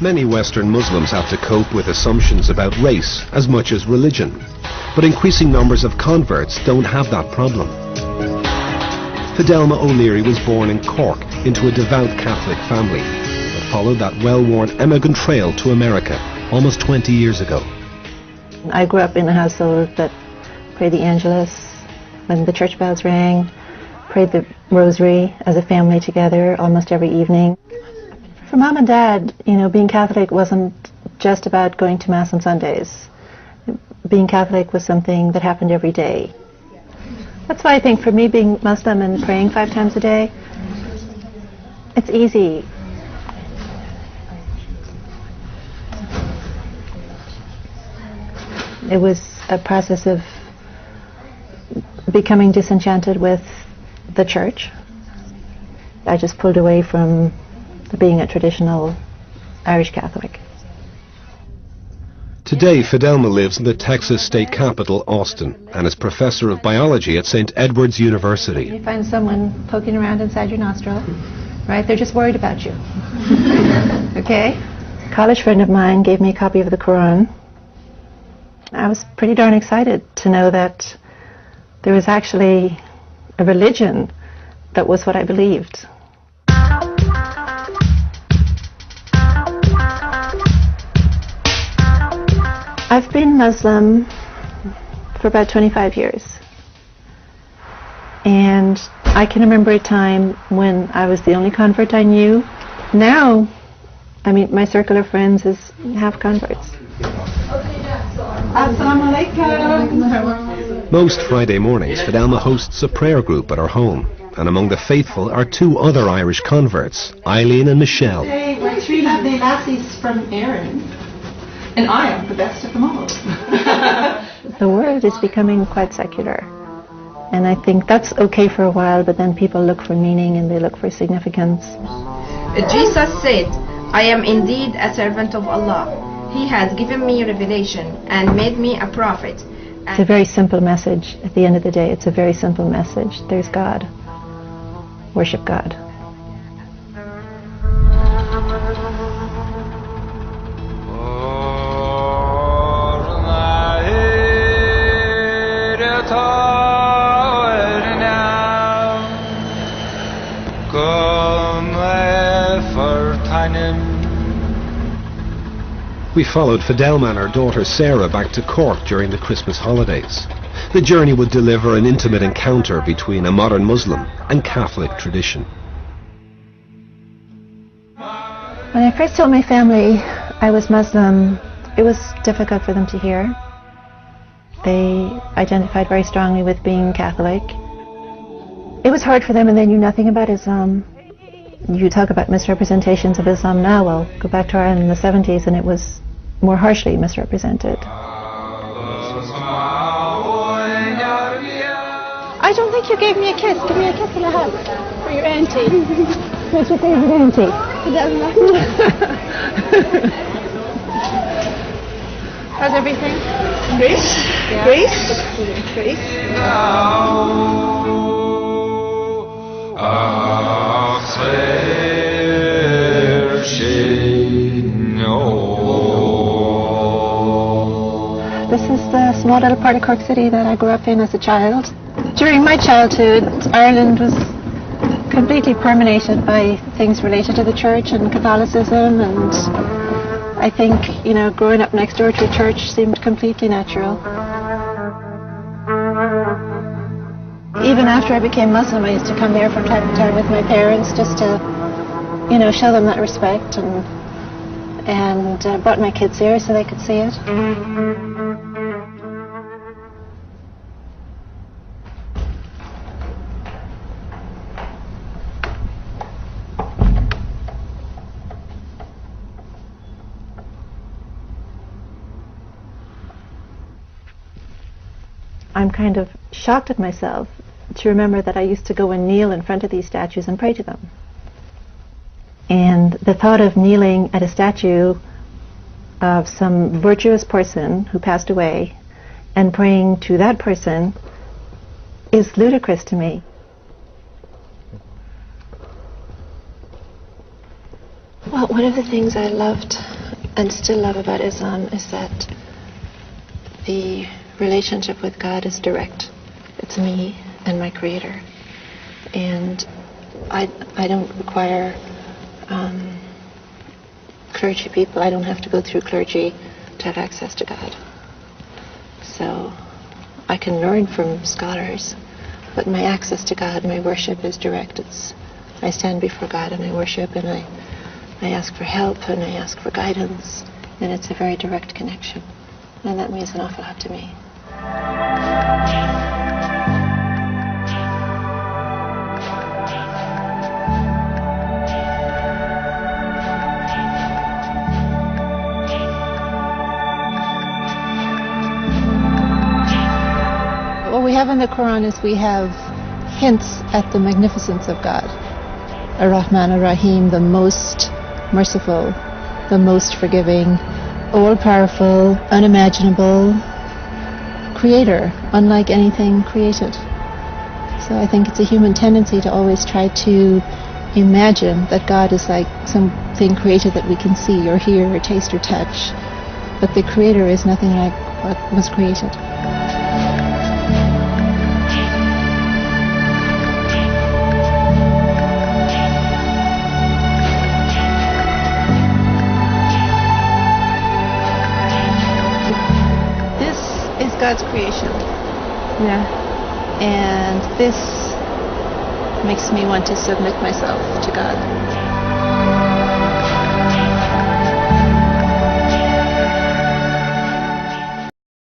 Many Western Muslims have to cope with assumptions about race as much as religion, but increasing numbers of converts don't have that problem. Fidelma O'Leary was born in Cork into a devout Catholic family, but followed that well-worn emigrant trail to America almost 20 years ago. I grew up in a household that prayed the Angelus when the church bells rang, prayed the rosary as a family together almost every evening. For Mom and Dad, being Catholic wasn't just about going to Mass on Sundays. Being Catholic was something that happened every day. That's why I think for me, being Muslim and praying 5 times a day, it's easy. It was a process of becoming disenchanted with the church. I just pulled away from being a traditional Irish Catholic. Today, Fidelma lives in the Texas state capital, Austin, and is professor of biology at St. Edward's University. You find someone poking around inside your nostril, right? They're just worried about you. Okay? A college friend of mine gave me a copy of the Quran. I was pretty darn excited to know that there was actually a religion that was what I believed. I've been Muslim for about 25 years. And I can remember a time when I was the only convert I knew. Now, my circle of friends is half converts. Most Friday mornings, Fidelma hosts a prayer group at her home. And among the faithful are 2 other Irish converts, Eileen and Michelle. Hey, we're 3 lovely lassies from Erin. And I am the best of them all. The world is becoming quite secular. And I think that's okay for a while, but then people look for meaning and they look for significance. Jesus said, I am indeed a servant of Allah. He has given me revelation and made me a prophet. It's a very simple message. At the end of the day, it's a very simple message. There's God. Worship God. We followed Fidelma and her daughter Sarah back to Cork during the Christmas holidays. The journey would deliver an intimate encounter between a modern Muslim and Catholic tradition. When I first told my family I was Muslim, it was difficult for them to hear. They identified very strongly with being Catholic. It was hard for them, and they knew nothing about Islam. You talk about misrepresentations of Islam now, well, go back to Ireland in the 70s and it was more harshly misrepresented. I don't think you gave me a kiss. Give me a kiss and a hug for your auntie. What's your favorite auntie? It doesn't matter. How's everything? Great. Yeah. Great. Great. This is the small little part of Cork City that I grew up in as a child. During my childhood, Ireland was completely permeated by things related to the church and Catholicism, and I think, growing up next door to a church seemed completely natural. Even after I became Muslim, I used to come there from time to time with my parents just to, show them that respect, and brought my kids here so they could see it. I'm kind of shocked at myself to remember that I used to go and kneel in front of these statues and pray to them. And the thought of kneeling at a statue of some virtuous person who passed away and praying to that person is ludicrous to me. Well, one of the things I loved and still love about Islam is that the relationship with God is direct. It's me and my Creator. And I don't require clergy people. I don't have to go through clergy to have access to God. So I can learn from scholars, but my access to God, my worship is direct. I stand before God and I worship, and I ask for help and I ask for guidance, and it's a very direct connection. And that means an awful lot to me. What we have in the Quran is we have hints at the magnificence of God. Ar-Rahman Ar-Rahim, the most merciful, the most forgiving, all-powerful, unimaginable creator, unlike anything created. So I think it's a human tendency to always try to imagine that God is like something created that we can see or hear or taste or touch. But the creator is nothing like what was created. God's creation. Yeah. And this makes me want to submit myself to God.